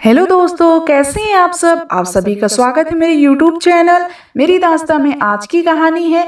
Hello दोस्तों, कैसे हैं आप सब। आप सभी का स्वागत है मेरे यूट्यूब चैनल मेरी दास्तां में। आज की कहानी है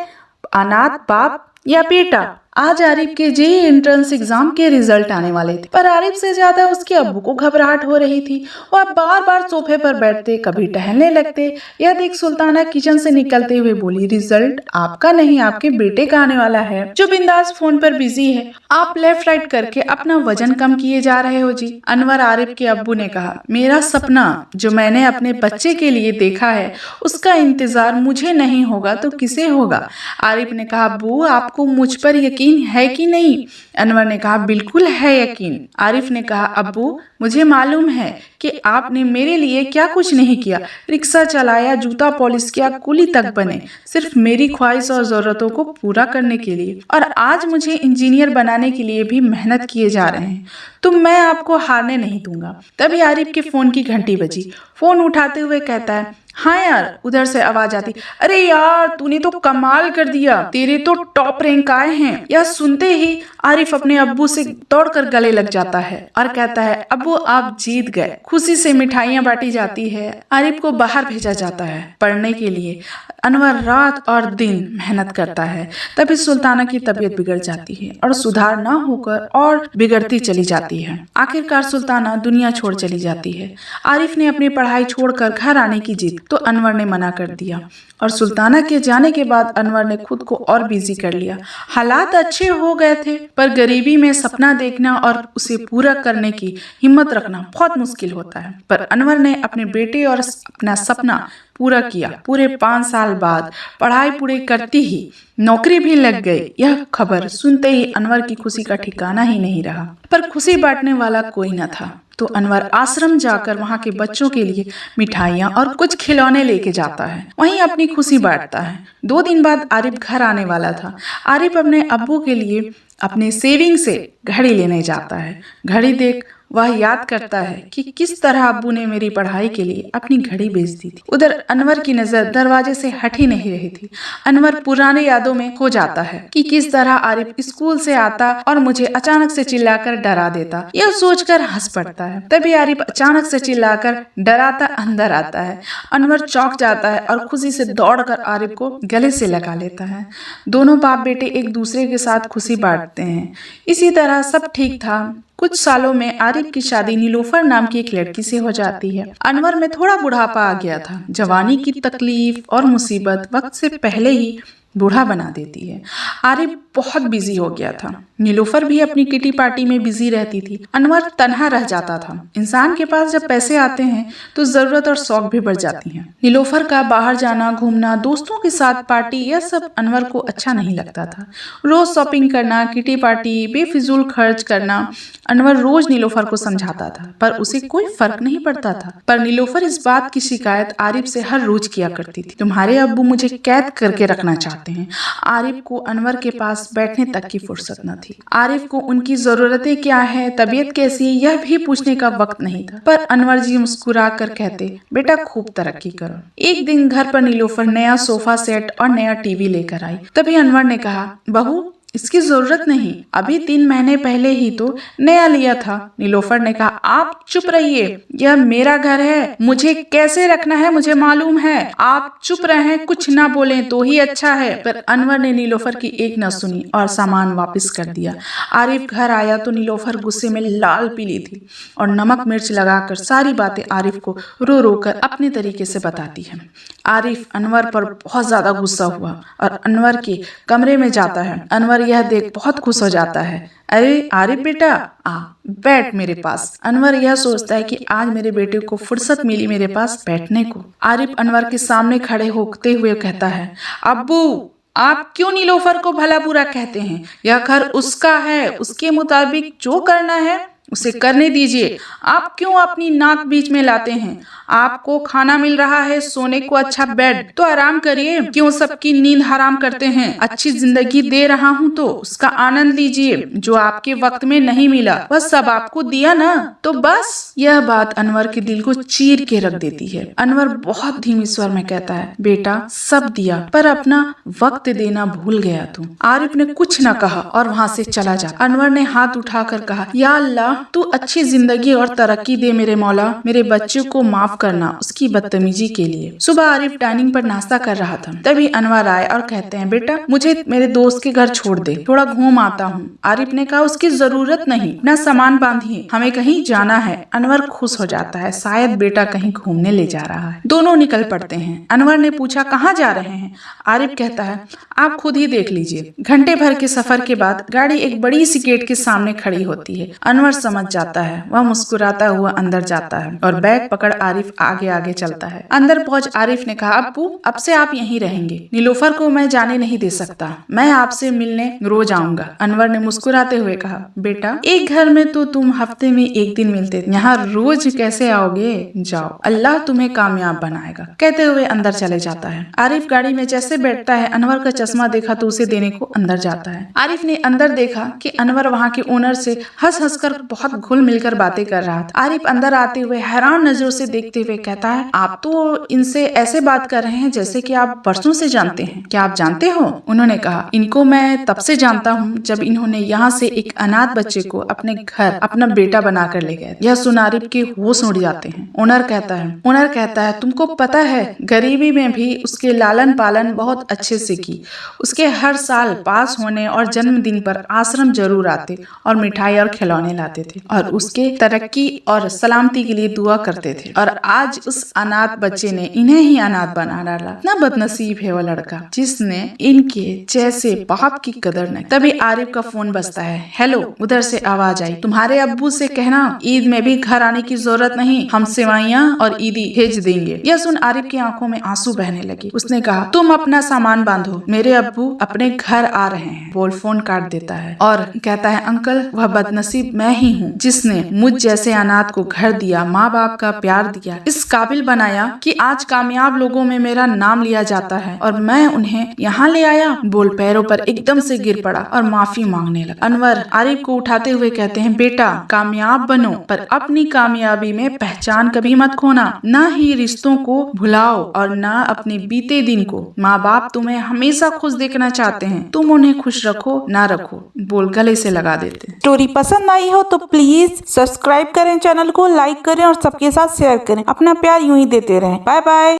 अनाथ बाप या बेटा। आज आरिफ के जेईई एंट्रेंस एग्जाम के रिजल्ट आने वाले थे, पर आरिफ से ज्यादा उसके अब्बू को घबराहट हो रही थी। वह बार बार सोफे पर बैठते, कभी टहलने लगते। यह देख सुल्ताना किचन से निकलते हुए बोली, रिजल्ट आपका नहीं, आपके बेटे का आने वाला है, जो बिंदास फोन पर बिजी है। आप लेफ्ट राइट करके अपना वजन कम किए जा रहे हो जी। अनवर आरिफ के अब्बू ने कहा, मेरा सपना जो मैंने अपने बच्चे के लिए देखा है, उसका इंतजार मुझे नहीं होगा तो किसे होगा। आरिफ ने कहा, अब्बू आपको मुझ पर यकीन है कि नहीं। अनवर ने कहा, बिल्कुल है यकीन। आरिफ ने कहा, अब्बू मुझे मालूम है कि आपने मेरे लिए क्या कुछ नहीं किया। रिक्शा चलाया, जूता पॉलिश किया, कुली तक बने, सिर्फ मेरी ख्वाहिश और जरूरतों को पूरा करने के लिए। और आज मुझे इंजीनियर बनाने के लिए भी मेहनत किए जा रहे हैं, तो मैं आपको हारने नहीं दूंगा। तभी आरिफ के फोन की घंटी बजी। फोन उठाते हुए कहता है, हाँ यार। उधर से आवाज आती, अरे यार तूने तो कमाल कर दिया, तेरे तो टॉप रैंक आए हैं। यह सुनते ही आरिफ अपने अब्बू से दौड़कर गले लग जाता है और कहता है, अब्बू आप जीत गए। खुशी से मिठाइयाँ बांटी जाती है। आरिफ को बाहर भेजा जाता है पढ़ने के लिए। अनवर रात और दिन मेहनत करता है। तभी सुल्ताना की तबीयत बिगड़ जाती है और सुधार न होकर और बिगड़ती चली जाती है। आखिरकार सुल्ताना दुनिया छोड़ चली जाती है। आरिफ ने अपनी पढ़ाई छोड़कर घर आने की जिद तो अनवर ने मना कर दिया, और सुल्ताना के जाने के बाद अनवर ने खुद को और बिजी कर लिया। हालात अच्छे हो गए थे, पर गरीबी में सपना देखना और उसे पूरा करने की हिम्मत रखना बहुत मुश्किल होता है। पर अनवर ने अपने बेटे और अपना सपना पूरा किया। पूरे 5 साल बाद पढ़ाई पूरी करती ही नौकरी भी लग गई। यह खबर सुनते ही अनवर की खुशी का ठिकाना ही नहीं रहा। पर खुशी बांटने वाला कोई न था, तो अनवर आश्रम जाकर वहाँ के बच्चों के लिए मिठाइयाँ और कुछ खिलौने लेके जाता है, वहीं अपनी खुशी बांटता है। 2 दिन बाद आरिफ घर आने वाला था। आरिफ अपने अब्बू के लिए अपने सेविंग से घड़ी लेने जाता है। घड़ी देख वह याद करता है कि किस तरह अब्बू ने मेरी पढ़ाई के लिए अपनी घड़ी बेच दी थी। उधर अनवर की नजर दरवाजे से हट ही नहीं रही थी। अनवर पुराने यादों में खो जाता है कि किस तरह आरिफ स्कूल से आता और मुझे अचानक से चिल्लाकर डरा देता। यह सोचकर हंस पड़ता है। तभी आरिफ अचानक से चिल्लाकर डराता अंदर आता है। अनवर चौंक जाता है और खुशी से दौड़कर आरिफ को गले से लगा लेता है। दोनों बाप बेटे एक दूसरे के साथ खुशी बांटते हैं। इसी तरह सब ठीक था। कुछ सालों में आरिफ की शादी नीलोफर नाम की एक लड़की से हो जाती है। अनवर में थोड़ा बुढ़ापा आ गया था। जवानी की तकलीफ और मुसीबत वक्त से पहले ही बूढ़ा बना देती है। आरिफ बहुत बिजी हो गया था। नीलोफर भी अपनी किटी पार्टी में बिजी रहती थी। अनवर तन्हा रह जाता था। इंसान के पास जब पैसे आते हैं तो जरूरत और शौक भी बढ़ जाती हैं। नीलोफर का बाहर जाना, घूमना, दोस्तों के साथ पार्टी, यह सब अनवर को अच्छा नहीं लगता था। रोज शॉपिंग करना, किटी पार्टी, बेफिजूल खर्च करना। अनवर रोज नीलोफर को समझाता था, पर उसे कोई फर्क नहीं पड़ता था। पर नीलोफर इस बात की शिकायत आरिफ से हर रोज किया करती थी, तुम्हारे अब्बू मुझे कैद करके रखना चाहते हैं। आरिफ को अनवर के पास बैठने तक की फुर्सत न थी। आरिफ को उनकी जरूरतें क्या है, तबीयत कैसी है, यह भी पूछने का वक्त नहीं था। पर अनवर जी मुस्कुरा कर कहते, बेटा खूब तरक्की करो। एक दिन घर पर नीलोफर नया सोफा सेट और नया टीवी लेकर आई। तभी अनवर ने कहा, बहू इसकी जरूरत नहीं, अभी 3 महीने पहले ही तो नया लिया था। नीलोफर ने कहा, आप चुप रहिए, यह मेरा घर है, मुझे कैसे रखना है मुझे मालूम है। आप चुप रहें, कुछ ना बोलें तो ही अच्छा है। पर अनवर ने नीलोफर की एक न सुनी और सामान वापस कर दिया। आरिफ घर आया तो नीलोफर गुस्से में लाल पीली थी और नमक मिर्च लगाकर सारी बातें आरिफ को रो रो कर अपने तरीके से बताती है। आरिफ अनवर पर बहुत ज्यादा गुस्सा हुआ और अनवर के कमरे में जाता है। अनवर यह देख बहुत खुश हो जाता है। अरे आरिफ बेटा, आ बैठ मेरे पास। अनवर यह सोचता है कि आज मेरे बेटे को फुर्सत मिली मेरे पास बैठने को। आरिफ अनवर के सामने खड़े होते हुए कहता है, अब्बू आप क्यों नीलोफर को भला बुरा कहते हैं? यह घर उसका है, उसके मुताबिक जो करना है उसे करने दीजिए। आप क्यों अपनी नाक बीच में लाते हैं? आपको खाना मिल रहा है, सोने को अच्छा बेड, तो आराम करिए। क्यों सबकी नींद हराम करते हैं? अच्छी जिंदगी दे रहा हूँ तो उसका आनंद लीजिए। जो आपके वक्त में नहीं मिला वह सब आपको दिया ना, तो बस। यह बात अनवर के दिल को चीर के रख देती है। अनवर बहुत धीमी स्वर में कहता है, बेटा सब दिया पर अपना वक्त देना भूल गया तू। आरिफ ने कुछ न कहा और वहाँ से चला जाता। अनवर ने हाथ उठाकर कहा, या अल्लाह तू अच्छी जिंदगी और तरक्की दे मेरे मौला, मेरे बच्चे को माफ करना उसकी बदतमीजी के लिए। सुबह आरिफ डाइनिंग पर नाश्ता कर रहा था, तभी अनवर आए और कहते हैं बेटा मुझे मेरे दोस्त के घर छोड़ दे, थोड़ा घूम आता हूँ। आरिफ ने कहा उसकी जरूरत नहीं, अपना सामान बांधिए, हमें कहीं जाना है। अनवर खुश हो जाता है, शायद बेटा कहीं घूमने ले जा रहा है। दोनों निकल पड़ते हैं। अनवर ने पूछा कहाँ जा रहे हैं? आरिफ कहता है आप खुद ही देख लीजिए। घंटे भर के सफर के बाद गाड़ी एक बड़ी सी गेट के सामने खड़ी होती है। अनवर समझ जाता है, वह मुस्कुराता हुआ अंदर जाता है और बैग पकड़ आरिफ आगे आगे चलता है। अंदर पहुंच आरिफ ने कहा अब्बू अब से आप यहीं रहेंगे, नीलोफर को मैं जाने नहीं दे सकता, मैं आपसे मिलने रोज आऊंगा। अनवर ने मुस्कुराते हुए कहा बेटा एक घर में तो तुम हफ्ते में एक दिन मिलते, यहाँ रोज कैसे आओगे? जाओ, अल्लाह तुम्हें कामयाब बनाएगा। कहते हुए अंदर चले जाता है। आरिफ गाड़ी में जैसे बैठता है, अनवर का चश्मा देखा तो उसे देने को अंदर जाता है। आरिफ ने अंदर देखा कि अनवर वहाँ के ओनर से हंस हंस कर बहुत घुल मिलकर बातें कर रहा था। आरिफ अंदर आते हुए हैरान नजरों से देखते हुए कहता है आप तो इनसे ऐसे बात कर रहे हैं जैसे कि आप बरसों से जानते हैं, क्या आप जानते हो? उन्होंने कहा इनको मैं तब से जानता हूँ जब इन्होंने यहाँ से एक अनाथ बच्चे को अपने घर अपना बेटा बनाकर ले गए। यह सुन आरिफ के होश उड़ जाते हैं। ओनर कहता है तुमको पता है गरीबी में भी उसके लालन पालन बहुत अच्छे से की, उसके हर साल पास होने और जन्मदिन पर आश्रम जरूर आते और मिठाई और खिलौने लाते थे और उसके तरक्की और सलामती के लिए दुआ करते थे। और आज उस अनाथ बच्चे ने इन्हें ही अनाथ बना डाला। ना बदनसीब है वो लड़का जिसने इनके जैसे बाप की कदर नहीं। तभी आरिफ का फोन बजता है। हेलो, उधर से आवाज आई, तुम्हारे अब्बू से कहना ईद में भी घर आने की जरूरत नहीं, हम सेवैयां और ईदी भेज देंगे। यह सुन आरिफ की आंखों में आंसू बहने लगे। उसने कहा तुम अपना सामान बांधो, मेरे अब्बू अपने घर आ रहे हैं। बोल फोन काट देता है और कहता है अंकल वह बदनसीब मैं ही हूँ जिसने मुझ जैसे अनाथ को घर दिया, माँ बाप का प्यार दिया, इस काबिल बनाया कि आज कामयाब लोगों में मेरा नाम लिया जाता है और मैं उन्हें यहाँ ले आया। बोल पैरों पर एकदम से गिर पड़ा और माफी मांगने लगा। अनवर आरिफ को उठाते हुए कहते हैं बेटा कामयाब बनो पर अपनी कामयाबी में पहचान कभी मत खोना, ना ही रिश्तों को भुलाओ और ना अपने बीते दिन को। माँ बाप तुम्हें हमेशा खुश देखना चाहते हैं, तुम उन्हें खुश रखो ना रखो। बोल गले से लगा देते। स्टोरी पसंद आई हो तो प्लीज सब्सक्राइब करें, चैनल को लाइक करें और सबके साथ शेयर करें। अपना प्यार यूं ही देते रहें। Bye bye.